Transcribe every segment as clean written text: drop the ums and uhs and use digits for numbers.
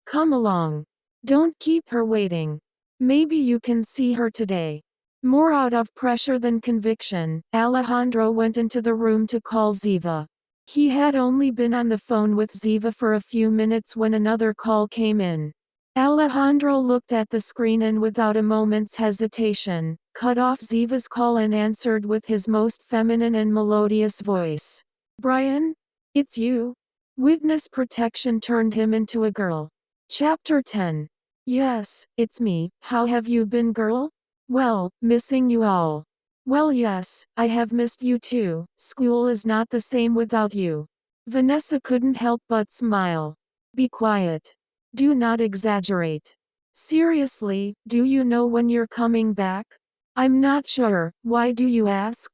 Come along. Don't keep her waiting. Maybe you can see her today. More out of pressure than conviction, Alejandro went into the room to call Ziva. He had only been on the phone with Ziva for a few minutes when another call came in. Alejandro looked at the screen and without a moment's hesitation, cut off Ziva's call and answered with his most feminine and melodious voice. Brian? It's you? Witness protection turned him into a girl. Chapter 10. Yes, it's me. How have you been, girl? Well, missing you all. Well, yes, I have missed you too. School is not the same without you. Vanessa couldn't help but smile. Be quiet. Do not exaggerate. Seriously, do you know when you're coming back? I'm not sure. Why do you ask?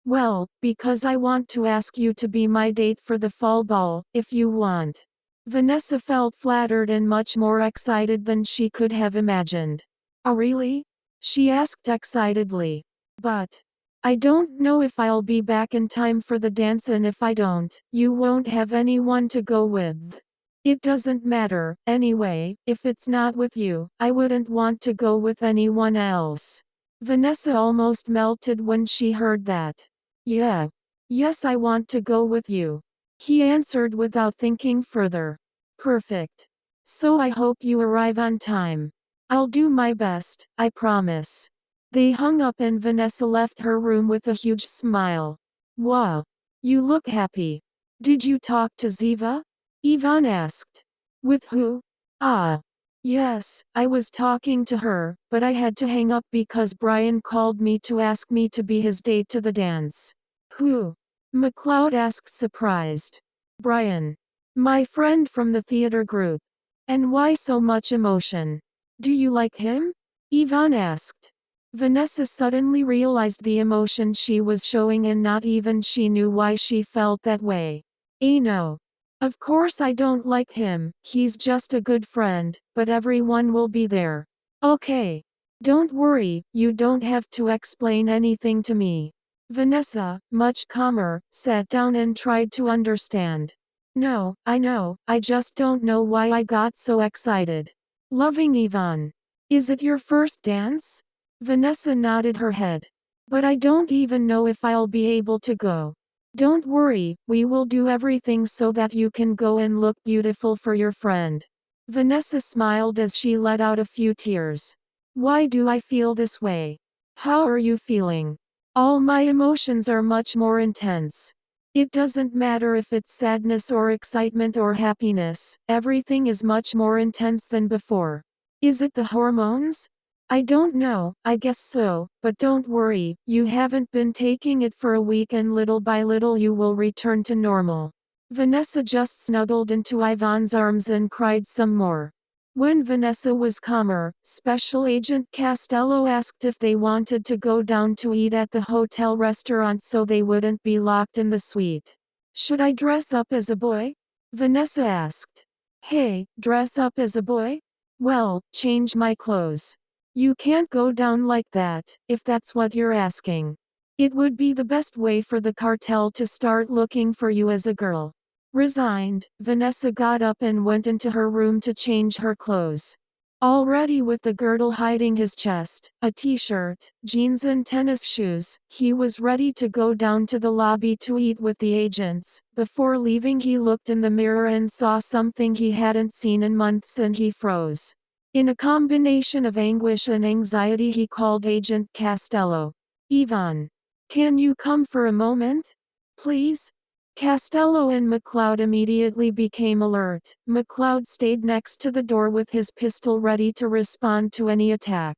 Well, because I want to ask you to be my date for the fall ball, if you want. Vanessa felt flattered and much more excited than she could have imagined. Oh really? She asked excitedly. But I don't know if I'll be back in time for the dance, and if I don't, you won't have anyone to go with. It doesn't matter, anyway, if it's not with you, I wouldn't want to go with anyone else. Vanessa almost melted when she heard that. Yeah. Yes, I want to go with you. He answered without thinking further. Perfect. So I hope you arrive on time. I'll do my best, I promise. They hung up and Vanessa left her room with a huge smile. Wow. You look happy. Did you talk to Ziva? Ivan asked. With who? Ah. Yes, I was talking to her, but I had to hang up because Brian called me to ask me to be his date to the dance. Who? McLeod asked, surprised. Brian. My friend from the theater group. And why so much emotion? Do you like him? Ivan asked. Vanessa suddenly realized the emotion she was showing, and not even she knew why she felt that way. No. Of course I don't like him, he's just a good friend, but everyone will be there. Okay. Don't worry, you don't have to explain anything to me. Vanessa, much calmer, sat down and tried to understand. No, I know, I just don't know why I got so excited. Loving Ivan. Is it your first dance? Vanessa nodded her head. But I don't even know if I'll be able to go. Don't worry, we will do everything so that you can go and look beautiful for your friend. Vanessa smiled as she let out a few tears. Why do I feel this way? How are you feeling? All my emotions are much more intense. It doesn't matter if it's sadness or excitement or happiness, everything is much more intense than before. Is it the hormones? I don't know, I guess so, but don't worry, you haven't been taking it for a week and little by little you will return to normal. Vanessa just snuggled into Ivan's arms and cried some more. When Vanessa was calmer, Special Agent Costello asked if they wanted to go down to eat at the hotel restaurant so they wouldn't be locked in the suite. Should I dress up as a boy? Vanessa asked. Hey, dress up as a boy? Well, change my clothes. You can't go down like that, if that's what you're asking. It would be the best way for the cartel to start looking for you as a girl. Resigned, Vanessa got up and went into her room to change her clothes. Already with the girdle hiding his chest, a t-shirt, jeans and tennis shoes, he was ready to go down to the lobby to eat with the agents. Before leaving he looked in the mirror and saw something he hadn't seen in months and he froze. In a combination of anguish and anxiety he called Agent Costello. Ivan. Can you come for a moment? Please? Costello and McLeod immediately became alert. McLeod stayed next to the door with his pistol ready to respond to any attack.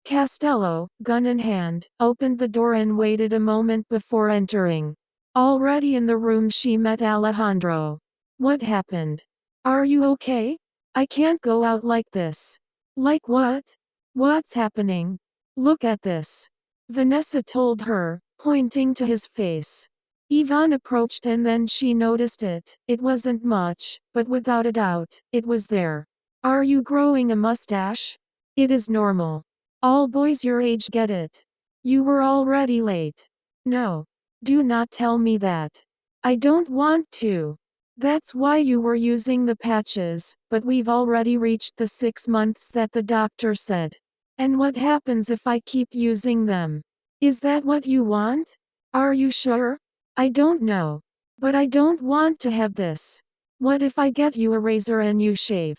Costello, gun in hand, opened the door and waited a moment before entering. Already in the room she met Alejandro. What happened? Are you okay? I can't go out like this. Like what? What's happening? Look at this. Vanessa told her, pointing to his face. Ivan approached and then she noticed it. It wasn't much, but without a doubt, it was there. Are you growing a mustache? It is normal. All boys your age get it. You were already late. No. Do not tell me that. I don't want to. That's why you were using the patches, but we've already reached the 6 months that the doctor said. And what happens if I keep using them? Is that what you want? Are you sure? I don't know. But I don't want to have this. What if I get you a razor and you shave?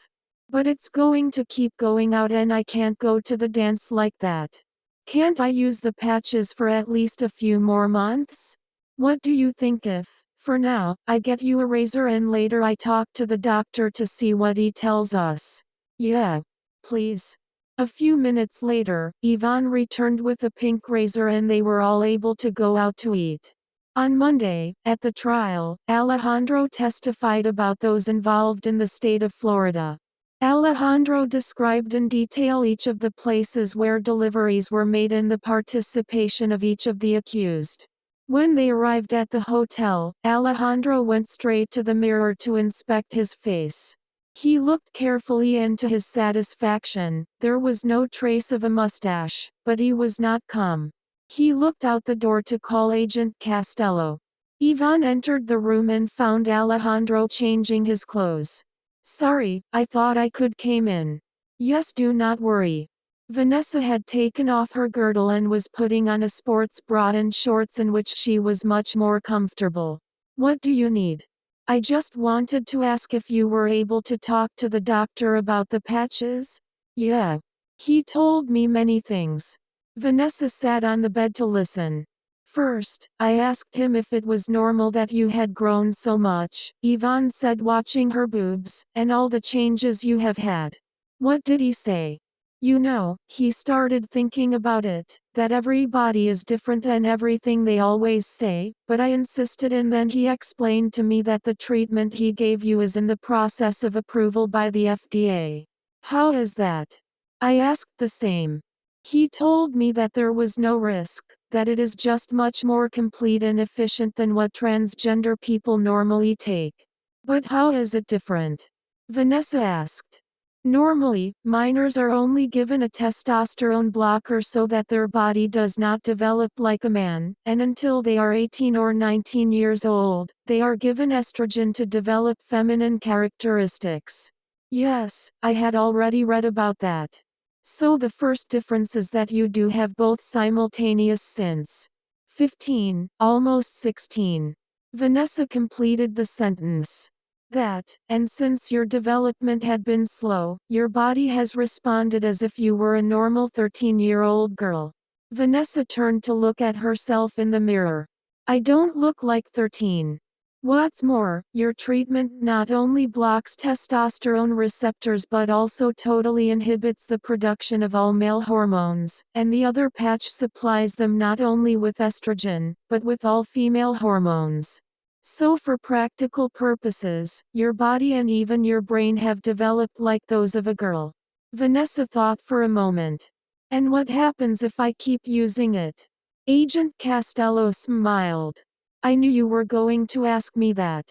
But it's going to keep going out and I can't go to the dance like that. Can't I use the patches for at least a few more months? What do you think if, for now, I get you a razor and later I talk to the doctor to see what he tells us? Yeah. Please. A few minutes later, Ivan returned with a pink razor and they were all able to go out to eat. On Monday, at the trial, Alejandro testified about those involved in the state of Florida. Alejandro described in detail each of the places where deliveries were made and the participation of each of the accused. When they arrived at the hotel, Alejandro went straight to the mirror to inspect his face. He looked carefully and to his satisfaction, there was no trace of a mustache, but he was not calm. He looked out the door to call Agent Castello. Ivan entered the room and found Alejandro changing his clothes. Sorry, I thought I could came in. Yes, do not worry. Vanessa had taken off her girdle and was putting on a sports bra and shorts in which she was much more comfortable. What do you need? I just wanted to ask if you were able to talk to the doctor about the patches? Yeah. He told me many things. Vanessa sat on the bed to listen. First, I asked him if it was normal that you had grown so much, Ivan said, watching her boobs, and all the changes you have had. What did he say? You know, he started thinking about it, that every body is different and everything they always say, but I insisted and then he explained to me that the treatment he gave you is in the process of approval by the FDA. How is that? I asked the same. He told me that there was no risk, that it is just much more complete and efficient than what transgender people normally take. But how is it different? Vanessa asked. Normally, minors are only given a testosterone blocker so that their body does not develop like a man, and until they are 18 or 19 years old, they are given estrogen to develop feminine characteristics. Yes, I had already read about that. So the first difference is that you do have both simultaneous since 15, almost 16. Vanessa completed the sentence. That, and since your development had been slow, your body has responded as if you were a normal 13-year-old girl. Vanessa turned to look at herself in the mirror. I don't look like 13. What's more, your treatment not only blocks testosterone receptors but also totally inhibits the production of all male hormones, and the other patch supplies them not only with estrogen, but with all female hormones. So for practical purposes, your body and even your brain have developed like those of a girl. Vanessa thought for a moment. And what happens if I keep using it? Agent Castello smiled. I knew you were going to ask me that.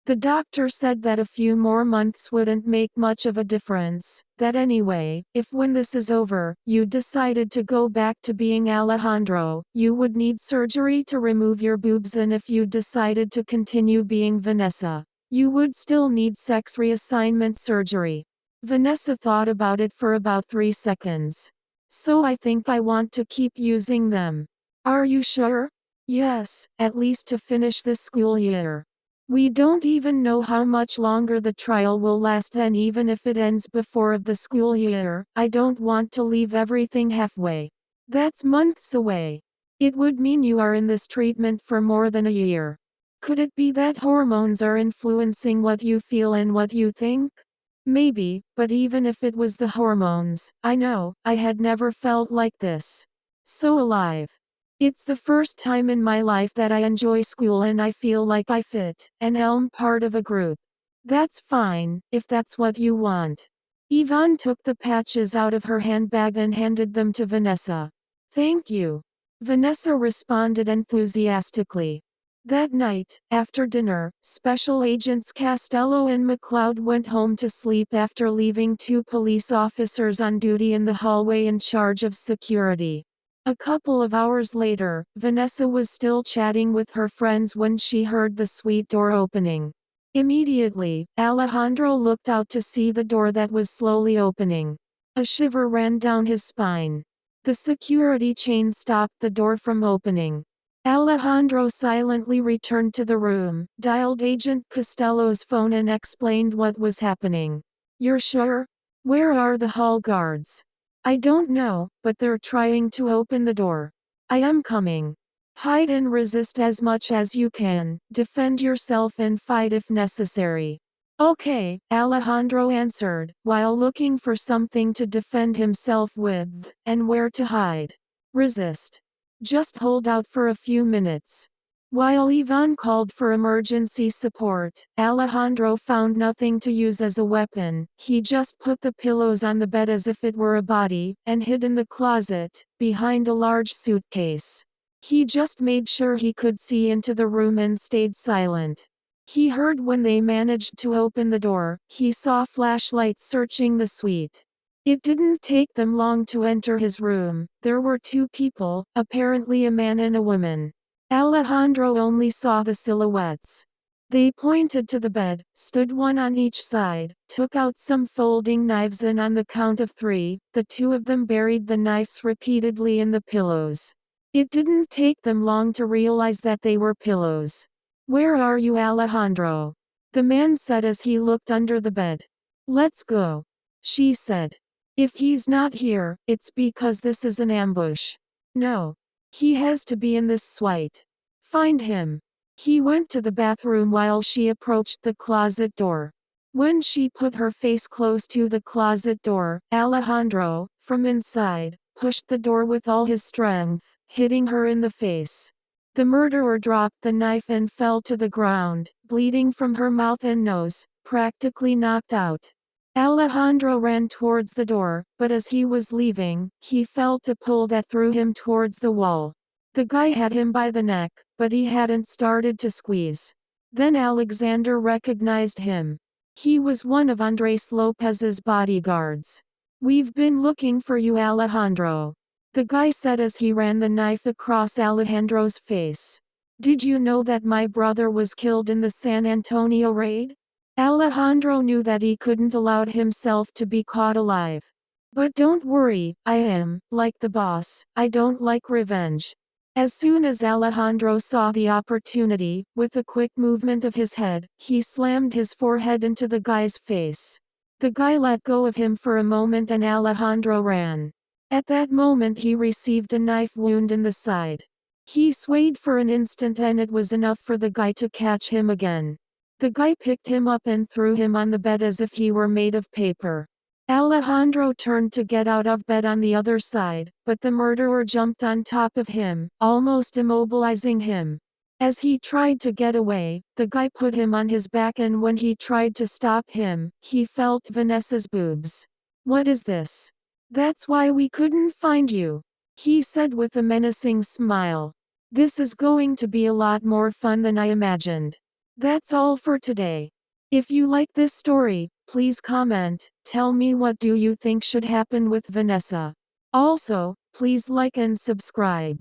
The doctor said that a few more months wouldn't make much of a difference, that anyway, if when this is over, you decided to go back to being Alejandro, you would need surgery to remove your boobs, and if you decided to continue being Vanessa, you would still need sex reassignment surgery. Vanessa thought about it for about 3 seconds. So I think I want to keep using them. Are you sure? Yes, at least to finish this school year. We don't even know how much longer the trial will last, and even if it ends before the school year, I don't want to leave everything halfway. That's months away. It would mean you are in this treatment for more than a year. Could it be that hormones are influencing what you feel and what you think? Maybe, but even if it was the hormones, I know, I had never felt like this. So alive. It's the first time in my life that I enjoy school and I feel like I fit, and am part of a group. That's fine, if that's what you want. Ivan took the patches out of her handbag and handed them to Vanessa. Thank you. Vanessa responded enthusiastically. That night, after dinner, Special Agents Castello and McLeod went home to sleep after leaving 2 police officers on duty in the hallway in charge of security. A couple of hours later, Vanessa was still chatting with her friends when she heard the suite door opening. Immediately, Alejandro looked out to see the door that was slowly opening. A shiver ran down his spine. The security chain stopped the door from opening. Alejandro silently returned to the room, dialed Agent Costello's phone and explained what was happening. "You're sure? Where are the hall guards?" "I don't know, but they're trying to open the door." "I am coming." "Hide and resist as much as you can, defend yourself and fight if necessary." "Okay," Alejandro answered, while looking for something to defend himself with, and where to hide. "Resist. Just hold out for a few minutes." While Ivan called for emergency support, Alejandro found nothing to use as a weapon. He just put the pillows on the bed as if it were a body, and hid in the closet, behind a large suitcase. He just made sure he could see into the room and stayed silent. He heard when they managed to open the door. He saw flashlights searching the suite. It didn't take them long to enter his room. There were two people, apparently a man and a woman. Alejandro only saw the silhouettes. They pointed to the bed, stood one on each side, took out some folding knives, and on the count of 3, the two of them buried the knives repeatedly in the pillows. It didn't take them long to realize that they were pillows. "Where are you, Alejandro?" the man said as he looked under the bed. "Let's go," she said. "If he's not here, it's because this is an ambush." "No. He has to be in this suite. Find him." He went to the bathroom while she approached the closet door. When she put her face close to the closet door, Alejandro, from inside, pushed the door with all his strength, hitting her in the face. The murderer dropped the knife and fell to the ground, bleeding from her mouth and nose, practically knocked out. Alejandro ran towards the door, but as he was leaving, he felt a pull that threw him towards the wall. The guy had him by the neck, but he hadn't started to squeeze. Then Alexander recognized him. He was one of Andres Lopez's bodyguards. "We've been looking for you, Alejandro," the guy said as he ran the knife across Alejandro's face. "Did you know that my brother was killed in the San Antonio raid?" Alejandro knew that he couldn't allow himself to be caught alive. "But don't worry, I am, like the boss, I don't like revenge." As soon as Alejandro saw the opportunity, with a quick movement of his head, he slammed his forehead into the guy's face. The guy let go of him for a moment and Alejandro ran. At that moment he received a knife wound in the side. He swayed for an instant and it was enough for the guy to catch him again. The guy picked him up and threw him on the bed as if he were made of paper. Alejandro turned to get out of bed on the other side, but the murderer jumped on top of him, almost immobilizing him. As he tried to get away, the guy put him on his back and when he tried to stop him, he felt Vanesa's boobs. "What is this?" "That's why we couldn't find you," he said with a menacing smile. "This is going to be a lot more fun than I imagined." That's all for today. If you like this story, please comment, tell me what do you think should happen with Vanesa. Also, please like and subscribe.